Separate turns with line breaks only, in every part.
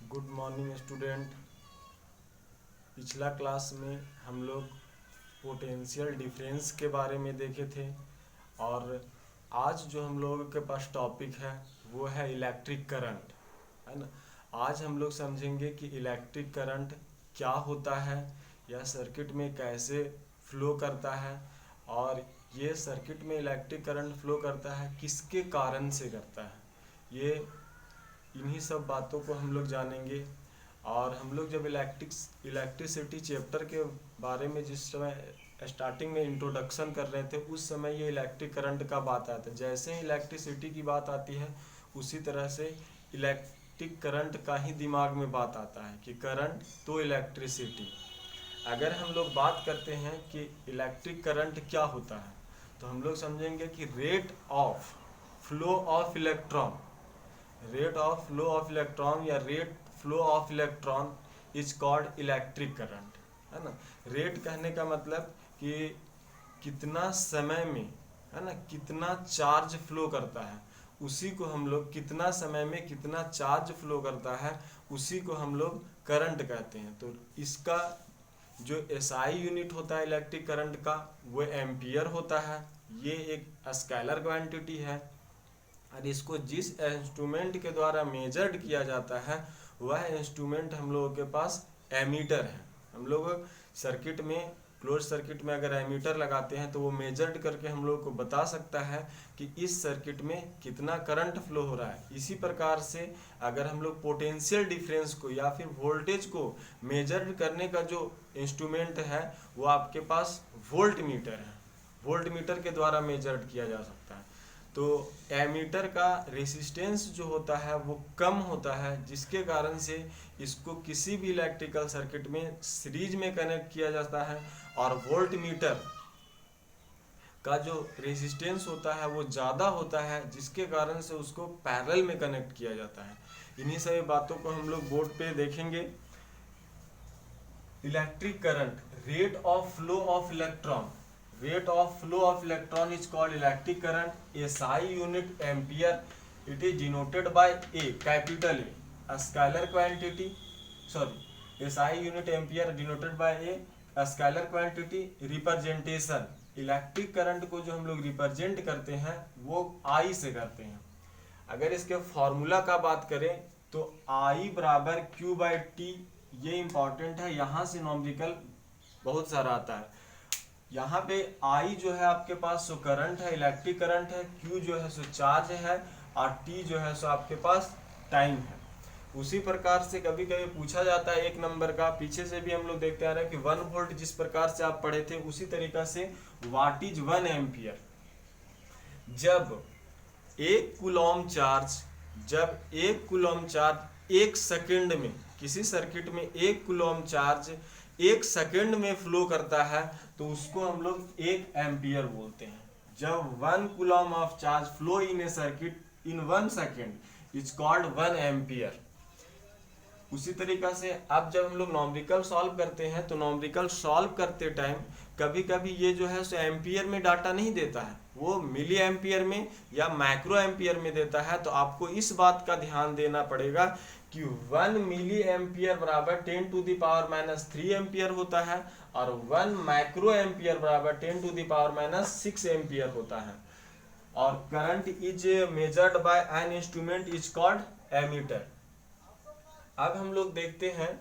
Good morning student. पिछला class में हम लोग पोटेंशियल डिफरेंस के बारे में देखे थे और आज जो हम लोगों के पास टॉपिक है वो है इलेक्ट्रिक करंट, है ना। आज हम लोग समझेंगे कि इलेक्ट्रिक करंट क्या होता है, यह सर्किट में कैसे फ्लो करता है और ये सर्किट में इलेक्ट्रिक करंट फ्लो करता है किसके कारण से करता है। ये इन्हीं सब बातों को हम लोग जानेंगे। और हम लोग जब इलेक्ट्रिसिटी चैप्टर के बारे में जिस समय स्टार्टिंग में इंट्रोडक्शन कर रहे थे उस समय ये इलेक्ट्रिक करंट का बात आता है। जैसे ही इलेक्ट्रिसिटी की बात आती है उसी तरह से इलेक्ट्रिक करंट का ही दिमाग में बात आता है कि करंट तो इलेक्ट्रिसिटी। अगर हम लोग बात करते हैं कि इलेक्ट्रिक करंट क्या होता है तो हम लोग समझेंगे कि rate of flow of electron या rate flow of electron is called electric current, है ना। रेट कहने का मतलब कि कितना समय में, है ना, कितना चार्ज फ्लो करता है उसी को हम लोग, कितना समय में कितना चार्ज फ्लो करता है उसी को हम लोग करंट कहते हैं। तो इसका जो एसआई यूनिट होता है इलेक्ट्रिक करंट का वो एम्पियर होता है। ये एक स्केलर क्वांटिटी है और इसको जिस इंस्ट्रूमेंट के द्वारा मेजर्ड किया जाता है वह इंस्ट्रूमेंट हम लोगों के पास एमीटर है। हम लोग सर्किट में, क्लोज सर्किट में अगर एमीटर लगाते हैं तो वो मेजर्ड करके हम लोग को बता सकता है कि इस सर्किट में कितना करंट फ्लो हो रहा है। इसी प्रकार से अगर हम लोग पोटेंशियल डिफरेंस को या फिर वोल्टेज को मेजर्ड करने का जो इंस्ट्रूमेंट है वो आपके पास वोल्ट मीटर है। वोल्ट मीटर के द्वारा मेजर्ड किया जा सकता है। तो एमीटर का रेसिस्टेंस जो होता है वो कम होता है जिसके कारण से इसको किसी भी इलेक्ट्रिकल सर्किट में सीरीज में कनेक्ट किया जाता है और वोल्ट मीटर का जो रेसिस्टेंस होता है वो ज़्यादा होता है जिसके कारण से उसको पैरेलल में कनेक्ट किया जाता है। इन्हीं सभी बातों को हम लोग बोर्ड पे देखेंगे। Electric current, rate of flow of electron, rate of flow of electron is called electric current. SI unit ampere, it is denoted by A, capital A scalar quantity, sorry, SI unit ampere denoted by A scalar quantity. representation, electric current को जो हम लोग represent करते हैं वो I से करते हैं। अगर इसके फॉर्मूला का बात करें तो I बराबर Q/T, ये इंपॉर्टेंट है। यहाँ से नॉमेरिकल बहुत सारा आता है। यहाँ पे I जो है आपके पास सो करंट है, इलेक्ट्रिक करंट है, Q जो है सो चार्ज है और T जो है सो आपके पास टाइम है। उसी प्रकार से कभी कभी पूछा जाता है एक नंबर का, पीछे से भी हम लोग देखते आ रहे हैं कि 1 वोल्ट जिस प्रकार से आप पढ़े थे उसी तरीका से व्हाट इज 1 एम्पियर। जब एक कूलॉम चार्ज 1 सेकंड में, किसी सर्किट में 1 कूलॉम चार्ज 1 सेकंड में फ्लो करता है तो उसको हम लोग 1 एम्पियर बोलते हैं। जब 1 Coulomb of charge flow in A circuit in 1 second is called 1 ampere. उसी तरीका से अब जब हम लोग नॉमेरिकल सॉल्व करते हैं तो नॉमेरिकल सॉल्व करते टाइम कभी कभी ये जो है सो एम्पियर में डाटा नहीं देता है, वो मिली एम्पियर में या माइक्रो एम्पियर में देता है। तो आपको इस बात का ध्यान देना पड़ेगा कि 1 मिली एम्पियर बराबर 10⁻³ एम्पियर होता है और 1 माइक्रो एम्पियर बराबर 10⁻⁶ एम्पियर होता है। और current is measured by an instrument is called ammeter. अब हम लोग देखते हैं,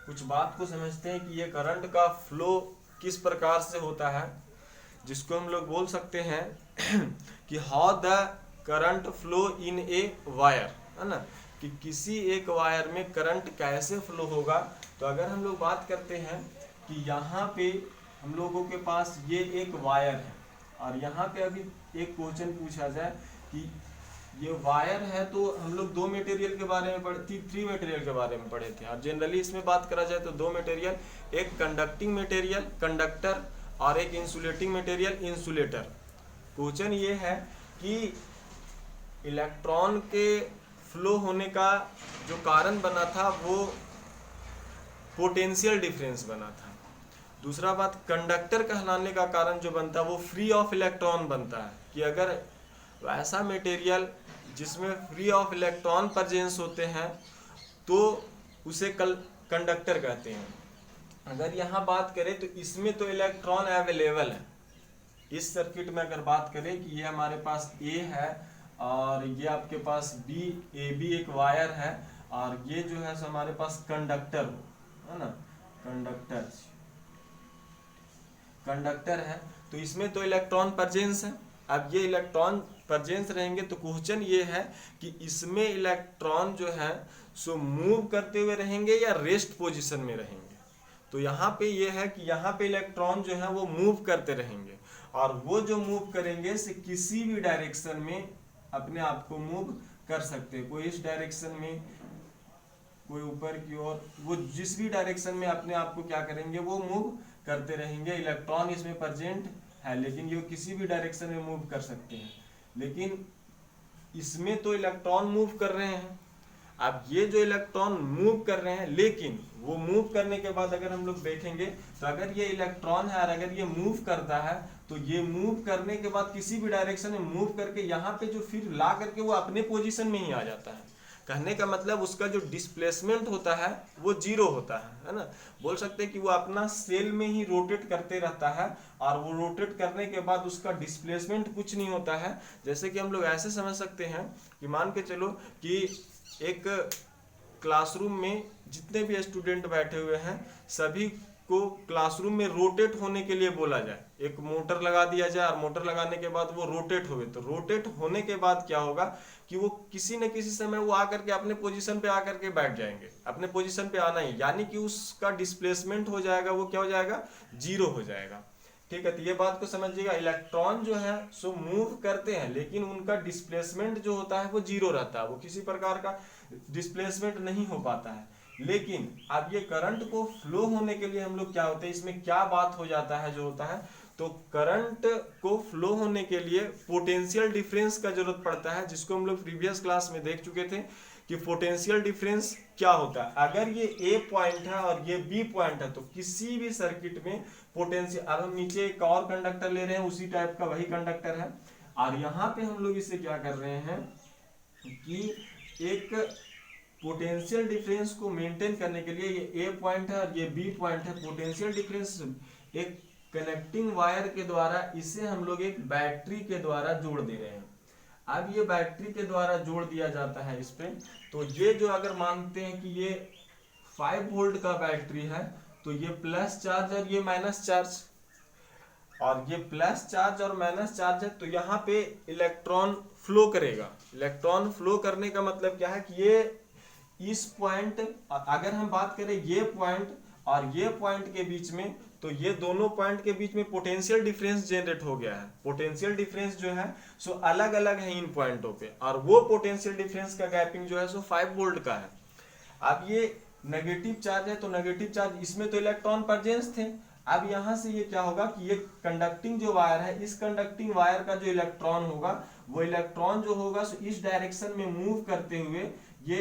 कुछ बात को समझते हैं कि ये करंट का फ्लो किस प्रकार से होता है, जिसको हम लोग बोल सकते हैं कि how the current flow in a wire, है ना, कि किसी एक वायर में करंट कैसे फ्लो होगा। तो अगर हम लोग बात करते हैं कि यहाँ पे हम लोगों के पास ये एक वायर है और यहाँ पे अभी एक क्वेश्चन पूछा जाए कि ये वायर है, तो हम लोग 2 मटेरियल के बारे में पढ़े, 3 मटेरियल के बारे में पढ़े थे। और जनरली इसमें बात करा जाए तो 2 मटेरियल, एक कंडक्टिंग मटेरियल कंडक्टर और एक इंसुलेटिंग मटेरियल इंसुलेटर। क्वेश्चन ये है कि इलेक्ट्रॉन के फ्लो होने का जो कारण बना था वो पोटेंशियल डिफरेंस बना था। दूसरा बात, कंडक्टर कहलाने का कारण जो बनता है वो फ्री ऑफ इलेक्ट्रॉन बनता है, कि अगर वैसा मटेरियल जिसमें फ्री ऑफ इलेक्ट्रॉन प्रेजेंस होते हैं तो उसे कंडक्टर कहते हैं। अगर यहाँ बात करें तो इसमें तो इलेक्ट्रॉन अवेलेबल है। इस सर्किट में अगर बात करें कि ये हमारे पास ए है और ये आपके पास बी, ए बी एक वायर है और ये जो है सो हमारे पास कंडक्टर हो, है ना, कंडक्टर है, तो इसमें तो इलेक्ट्रॉन प्रेजेंस है। अब ये इलेक्ट्रॉन प्रेजेंस रहेंगे तो क्वेश्चन ये है कि इसमें इलेक्ट्रॉन जो है सो मूव करते हुए रहेंगे या रेस्ट पोजीशन में रहेंगे। तो यहाँ पे ये है कि यहाँ पे इलेक्ट्रॉन जो है वो मूव करते रहेंगे और वो जो मूव करेंगे से किसी भी डायरेक्शन में अपने आप को मूव कर सकते हैं। कोई इस डायरेक्शन में, कोई ऊपर की ओर, वो जिस भी डायरेक्शन में अपने आप को क्या करेंगे वो मूव करते रहेंगे। इलेक्ट्रॉन इसमें प्रेजेंट है लेकिन ये किसी भी डायरेक्शन में मूव कर सकते हैं, लेकिन इसमें तो इलेक्ट्रॉन मूव कर रहे हैं। अब ये जो इलेक्ट्रॉन मूव कर रहे हैं लेकिन वो मूव करने के बाद अगर हम लोग देखेंगे तो अगर ये इलेक्ट्रॉन है और अगर ये मूव करता है तो ये मूव करने के बाद किसी भी डायरेक्शन में मूव करके यहाँ पे जो फिर ला करके वो अपने पोजीशन में ही आ जाता है। कहने का मतलब उसका जो डिस्प्लेसमेंट होता है वो जीरो होता है ना। बोल सकते हैं कि वो अपना सेल में ही रोटेट करते रहता है और वो रोटेट करने के बाद उसका डिस्प्लेसमेंट कुछ नहीं होता है। जैसे कि हम लोग ऐसे समझ सकते हैं कि मान के चलो कि एक क्लासरूम में जितने भी स्टूडेंट बैठे हुए हैं सभी को क्लासरूम में रोटेट होने के लिए बोला जाए, एक मोटर लगा दिया जाए और मोटर लगाने के बाद वो रोटेट होवे, तो रोटेट होने के बाद क्या होगा कि वो किसी न किसी समय वो आकर के अपने पोजीशन पे आकर के बैठ जाएंगे। अपने पोजीशन पे आना ही यानी कि उसका डिस्प्लेसमेंट हो जाएगा, वो क्या हो जाएगा, जीरो हो जाएगा। ठीक है, तो ये बात को समझिएगा। इलेक्ट्रॉन जो है सो मूव करते हैं लेकिन उनका डिस्प्लेसमेंट जो होता है वो जीरो रहता है, वो किसी प्रकार का डिस्प्लेसमेंट नहीं हो पाता है। लेकिन अब ये करंट को फ्लो होने के लिए हम लोग क्या होते हैं, इसमें क्या बात हो जाता है जो होता है, तो करंट को फ्लो होने के लिए पोटेंशियल डिफरेंस का जरूरत पड़ता है, जिसको हम लोग प्रीवियस क्लास में देख चुके थे कि पोटेंशियल डिफरेंस क्या होता है। अगर ये ए पॉइंट है और ये बी पॉइंट है तो किसी भी सर्किट में पोटेंशियल, अब हम नीचे एक और कंडक्टर ले रहे हैं उसी टाइप का वही कंडक्टर है और यहाँ पे हम लोग इसे क्या कर रहे हैं कि एक पोटेंशियल डिफरेंस को मेंटेन करने के लिए, ये ए पॉइंट है और ये बी पॉइंट है, पोटेंशियल डिफरेंस एक कनेक्टिंग वायर के द्वारा इसे हम लोग एक बैटरी के द्वारा जोड़ दे रहे हैं। अब ये बैटरी के द्वारा जोड़ दिया जाता है इस पे, तो ये जो अगर मानते हैं कि ये 5 वोल्ट का बैटरी है तो ये प्लस चार्ज और ये माइनस चार्ज, और ये प्लस चार्ज और माइनस चार्ज है तो यहाँ पे इलेक्ट्रॉन फ्लो करेगा। इलेक्ट्रॉन फ्लो करने का मतलब क्या है कि ये इस पॉइंट, अगर हम बात करें ये पॉइंट और ये पॉइंट के बीच में, तो ये दोनों पॉइंट के बीच में पोटेंशियल डिफरेंस जनरेट हो गया है। पोटेंशियल डिफरेंस जो है सो अलग अलग है इन पॉइंटों पे और वो पोटेंशियल डिफरेंस का गैपिंग जो है सो 5 वोल्ट का है। अब ये नेगेटिव चार्ज है तो नेगेटिव चार्ज, इसमें तो इलेक्ट्रॉन प्रेजेंस थे। अब यहाँ से ये क्या होगा कि ये कंडक्टिंग जो वायर है, इस कंडक्टिंग वायर का जो इलेक्ट्रॉन होगा वो इलेक्ट्रॉन जो होगा सो इस डायरेक्शन में मूव करते हुए ये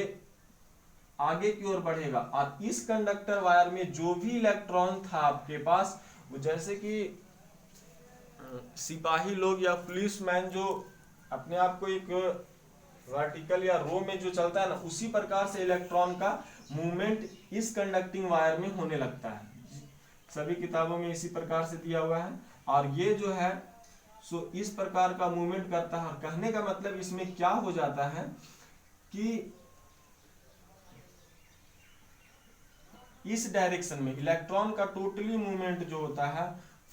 आगे की ओर बढ़ेगा और इस कंडक्टर वायर में जो भी इलेक्ट्रॉन था आपके पास, वो जैसे कि सिपाही लोग या पुलिसमैन जो अपने आप को एक वर्टिकल या रो में जो चलता है ना, उसी प्रकार से इलेक्ट्रॉन का मूवमेंट इस कंडक्टिंग वायर में होने लगता है। सभी किताबों में इसी प्रकार से दिया हुआ है और ये जो है सो इस प्रकार का मूवमेंट करता है। और कहने का मतलब इसमें क्या हो जाता है कि इस डायरेक्शन में इलेक्ट्रॉन का टोटली मूवमेंट जो होता है,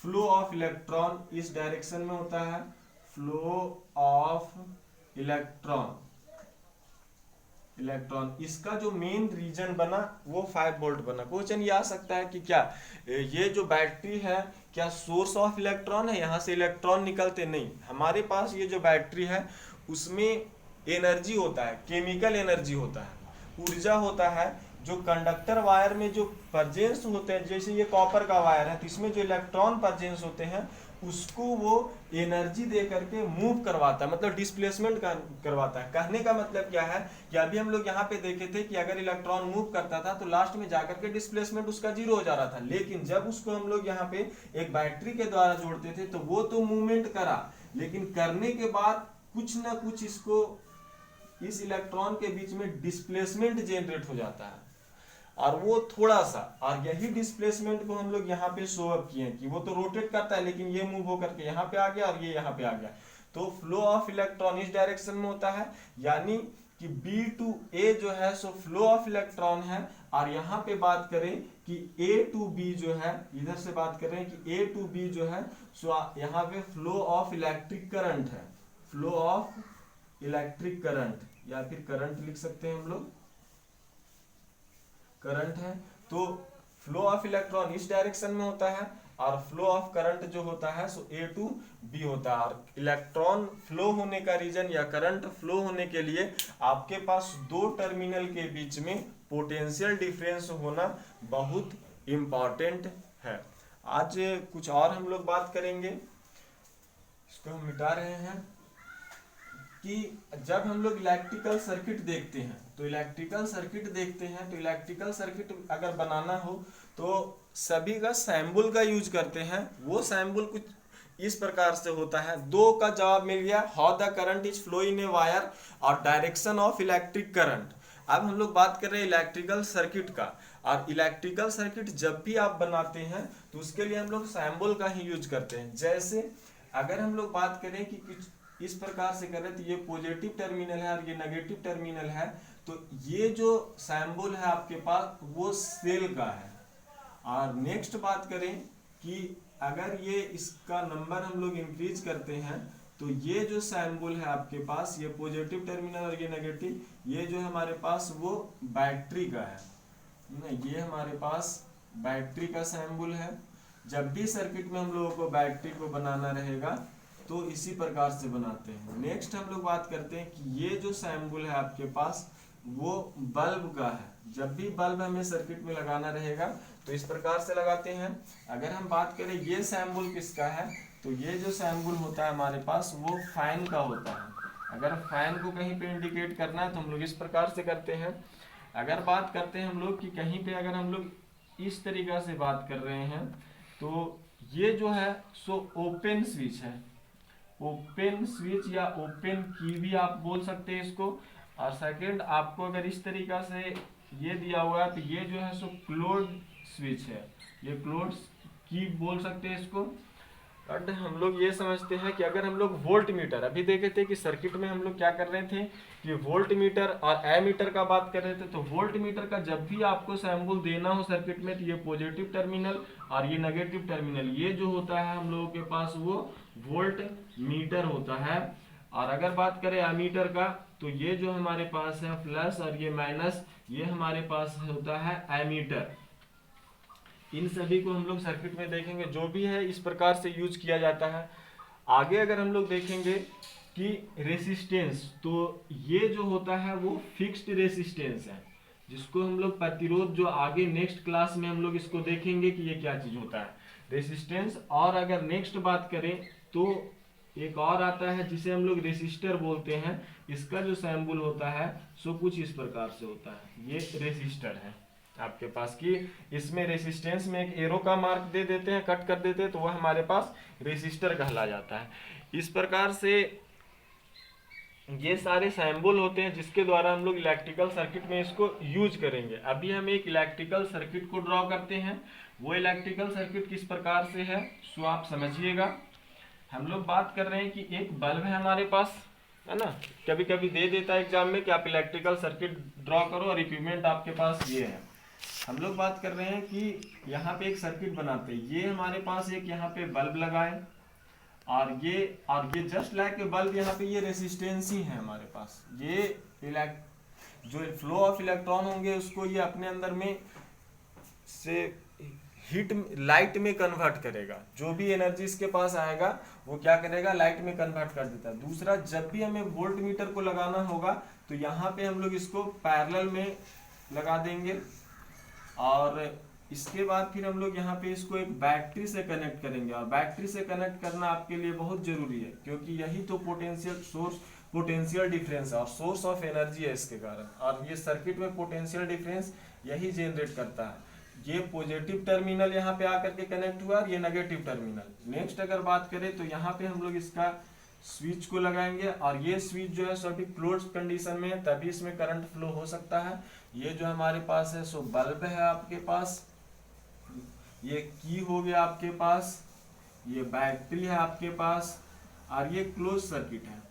फ्लो ऑफ इलेक्ट्रॉन इस डायरेक्शन में होता है, फ्लो ऑफ इलेक्ट्रॉन इसका जो मेन रीजन बना वो 5 वोल्ट बना। क्वेश्चन ये आ सकता है कि क्या ये जो बैटरी है क्या सोर्स ऑफ इलेक्ट्रॉन है, यहाँ से इलेक्ट्रॉन निकलते नहीं। हमारे पास ये जो बैटरी है उसमें एनर्जी होता है, केमिकल एनर्जी होता है, ऊर्जा होता है जो कंडक्टर वायर में जो प्रेजेंस होते हैं। जैसे ये कॉपर का वायर है तो इसमें जो इलेक्ट्रॉन प्रेजेंस होते हैं उसको वो एनर्जी दे करके मूव करवाता है, मतलब डिस्प्लेसमेंट करवाता है। कहने का मतलब क्या है कि अभी हम लोग यहाँ पे देखे थे कि अगर इलेक्ट्रॉन मूव करता था तो लास्ट में जाकर के डिस्प्लेसमेंट उसका जीरो हो जा रहा था, लेकिन जब उसको हम लोग यहाँ पे एक बैटरी के द्वारा जोड़ते थे तो वो तो मूवमेंट करा, लेकिन करने के बाद कुछ ना कुछ इसको इस इलेक्ट्रॉन के बीच में डिस्प्लेसमेंट जनरेट हो जाता है। और वो थोड़ा सा, और यही डिस्प्लेसमेंट को हम लोग यहाँ पे शो अप किए कि वो तो रोटेट करता है लेकिन ये मूव होकर के यहाँ पे आ गया और ये यहाँ पे आ गया। तो फ्लो ऑफ इलेक्ट्रॉन इस डायरेक्शन में होता है, यानी कि B टू A जो है सो फ्लो ऑफ इलेक्ट्रॉन है। और यहाँ पे बात करें कि A टू B जो है, इधर से बात कर रहे हैं कि A टू B जो है सो यहाँ पे फ्लो ऑफ इलेक्ट्रिक करंट है, फ्लो ऑफ इलेक्ट्रिक करंट, या फिर करंट लिख सकते हैं हम लोग, करंट है। तो फ्लो ऑफ इलेक्ट्रॉन इस डायरेक्शन में होता है और फ्लो ऑफ करंट जो होता है सो A टू B होता है। और इलेक्ट्रॉन फ्लो होने का रीजन या करंट फ्लो होने के लिए आपके पास दो टर्मिनल के बीच में पोटेंशियल डिफरेंस होना बहुत इंपॉर्टेंट है। आज कुछ और हम लोग बात करेंगे, इसको हम मिटा रहे हैं कि जब हम लोग इलेक्ट्रिकल सर्किट देखते हैं तो इलेक्ट्रिकल सर्किट अगर बनाना हो तो सभी का सैम्बल का यूज करते हैं। वो सैम्बल कुछ इस प्रकार से होता है, दो का जवाब मिल गया, how the current is flow in a wire और डायरेक्शन ऑफ इलेक्ट्रिक करंट। अब हम लोग बात कर रहे हैं इलेक्ट्रिकल सर्किट का, और इलेक्ट्रिकल सर्किट जब भी आप बनाते हैं तो उसके लिए हम लोग सैम्बल का ही यूज करते हैं। जैसे अगर हम लोग बात करें कि कुछ इस प्रकार से करें तो ये पॉजिटिव टर्मिनल है और ये नेगेटिव टर्मिनल है, तो ये जो सैम्बल है आपके पास वो सेल का है। और नेक्स्ट बात करें कि अगर ये इसका नंबर हम लोग इंक्रीज करते हैं तो ये जो सैम्बल है आपके पास, ये पॉजिटिव टर्मिनल और ये नेगेटिव, ये जो हमारे पास वो बैटरी का है, ये हमारे पास बैटरी का सैम्बल है। जब भी सर्किट में हम लोगों को बैटरी को बनाना रहेगा तो इसी प्रकार से बनाते हैं। नेक्स्ट हम लोग बात करते हैं कि ये जो सैम्बल है आपके पास वो बल्ब का है। जब भी बल्ब हमें सर्किट में लगाना रहेगा तो इस प्रकार से लगाते हैं। अगर हम बात करें ये सैम्बल किसका है, तो ये जो सैम्बल होता है हमारे पास वो फैन का होता है। अगर फैन को कहीं पे इंडिकेट करना है तो हम लोग इस प्रकार से करते हैं। अगर बात करते हैं हम लोग कि कहीं पे अगर हम लोग इस तरीका से बात कर रहे हैं तो ये जो है सो ओपन स्विच है, ओपन स्विच या ओपन की भी आप बोल सकते हैं इसको। और सेकंड आपको अगर इस तरीका से ये दिया हुआ है तो ये जो है सो क्लोज स्विच है, ये क्लोज की बोल सकते हैं इसको। बट हम लोग ये समझते हैं कि अगर हम लोग वोल्ट मीटर, अभी देखे थे कि सर्किट में हम लोग क्या कर रहे थे कि वोल्ट मीटर और एमीटर का बात कर रहे थे, तो वोल्ट मीटर का जब भी आपको सैम्बल देना हो सर्किट में तो ये पॉजिटिव टर्मिनल और ये नेगेटिव टर्मिनल, ये जो होता है हम लोगों के पास वो वोल्ट मीटर होता है। और अगर बात करें एमीटर का तो ये जो हमारे पास है प्लस और ये माइनस, ये हमारे पास होता है एमीटर। इन सभी को हम लोग सर्किट में देखेंगे, जो भी है इस प्रकार से यूज किया जाता है। आगे अगर हम लोग देखेंगे कि रेसिस्टेंस, तो ये जो होता है वो फिक्स्ड रेसिस्टेंस है, जिसको हम लोग प्रतिरोध, जो आगे नेक्स्ट क्लास में हम लोग इसको देखेंगे कि ये क्या चीज होता है रेसिस्टेंस। और अगर नेक्स्ट बात करें तो एक और आता है जिसे हम लोग रेसिस्टर बोलते हैं। इसका जो सैम्बल होता है सो कुछ इस प्रकार से होता है, ये रेसिस्टर है आपके पास की। इसमें रेसिस्टेंस में एक एरो का मार्क दे देते हैं, कट कर देते हैं, तो वह हमारे पास रेसिस्टर कहला जाता है। इस प्रकार से ये सारे सैम्बल होते हैं जिसके द्वारा हम लोग इलेक्ट्रिकल सर्किट में इसको यूज करेंगे। अभी हम एक इलेक्ट्रिकल सर्किट को ड्रॉ करते हैं। वो इलेक्ट्रिकल सर्किट किस प्रकार से है सो आप समझिएगा। हम लोग बात कर रहे हैं कि एक बल्ब है हमारे पास, है ना, कभी कभी दे देता है एग्जाम में कि आप इलेक्ट्रिकल सर्किट ड्रॉ करो और इक्विपमेंट आपके पास ये है। हम लोग बात कर रहे हैं कि यहाँ पे एक सर्किट बनाते हैं, ये हमारे पास एक यहाँ पे बल्ब लगाए और ये जस्ट लाइक ए बल्ब, यहाँ पे ये रेसिस्टेंस ही है हमारे पास। ये जो फ्लो ऑफ इलेक्ट्रॉन होंगे उसको ये अपने अंदर में से हीट लाइट में कन्वर्ट करेगा। जो भी एनर्जी इसके पास आएगा वो क्या करेगा, लाइट में कन्वर्ट कर देता है। दूसरा, जब भी हमें वोल्ट मीटर को लगाना होगा तो यहाँ पे हम लोग इसको पैरेलल में लगा देंगे और इसके बाद फिर हम लोग यहाँ पे इसको एक बैटरी से कनेक्ट करेंगे। और बैटरी से कनेक्ट करना आपके लिए बहुत जरूरी है क्योंकि यही तो पोटेंशियल डिफरेंस है और सोर्स ऑफ एनर्जी है इसके कारण। और ये सर्किट में पोटेंशियल डिफरेंस यही जनरेट करता है। ये पॉजिटिव टर्मिनल यहाँ पे आकर के कनेक्ट हुआ और ये नेगेटिव टर्मिनल। नेक्स्ट अगर बात करें तो यहाँ पे हम लोग इसका स्विच को लगाएंगे और ये स्विच जो है सो अभी क्लोज कंडीशन में है, तभी इसमें करंट फ्लो हो सकता है। ये जो हमारे पास है सो बल्ब है आपके पास, ये की हो गया आपके पास, ये बैटरी है आपके पास, और ये क्लोज सर्किट है,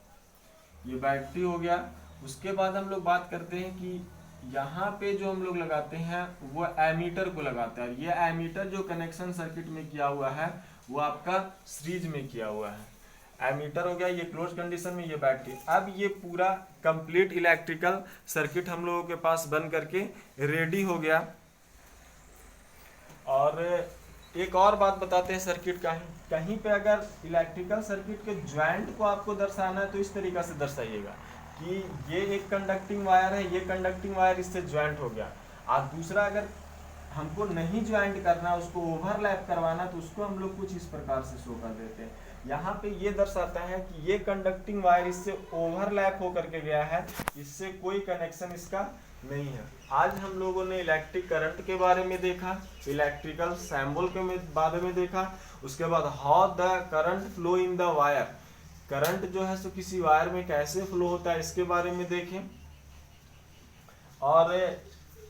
ये बैटरी हो गया। उसके बाद हम लोग बात करते हैं कि यहाँ पे जो हम लोग लगाते हैं वो एमीटर को लगाते हैं। ये एमीटर जो कनेक्शन सर्किट में किया हुआ है वो आपका सीरीज में किया हुआ है। एमीटर हो गया, ये क्लोज कंडीशन में, ये बैटरी। अब ये पूरा कंप्लीट इलेक्ट्रिकल सर्किट हम लोगों के पास बन करके रेडी हो गया। और एक और बात बताते हैं सर्किट का, कहीं पे अगर इलेक्ट्रिकल सर्किट के ज्वाइंट को आपको दर्शाना है तो इस तरीका से दर्शाइएगा कि ये एक कंडक्टिंग वायर है, ये कंडक्टिंग वायर इससे ज्वाइंट हो गया। और दूसरा अगर हमको नहीं ज्वाइंट करना, उसको ओवरलैप करवाना, तो उसको हम लोग कुछ इस प्रकार से शो कर देते हैं। यहाँ पे ये दर्शाता है कि ये कंडक्टिंग वायर इससे ओवरलैप होकर के गया है, इससे कोई कनेक्शन इसका नहीं है। आज हम लोगों ने इलेक्ट्रिक करंट के बारे में देखा, इलेक्ट्रिकल सिंबल के बारे में देखा, उसके बाद how the current flow in the wire, current जो है सो किसी वायर में कैसे फ्लो होता है इसके बारे में देखें। और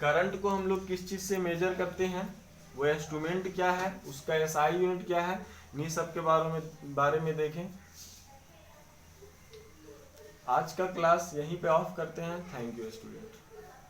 करंट को हम लोग किस चीज से मेजर करते हैं, वो इंस्ट्रूमेंट क्या है, उसका एसआई यूनिट क्या है, इन्हीं सब के बारे में देखें। आज का क्लास यहीं पे ऑफ करते हैं। Thank you student.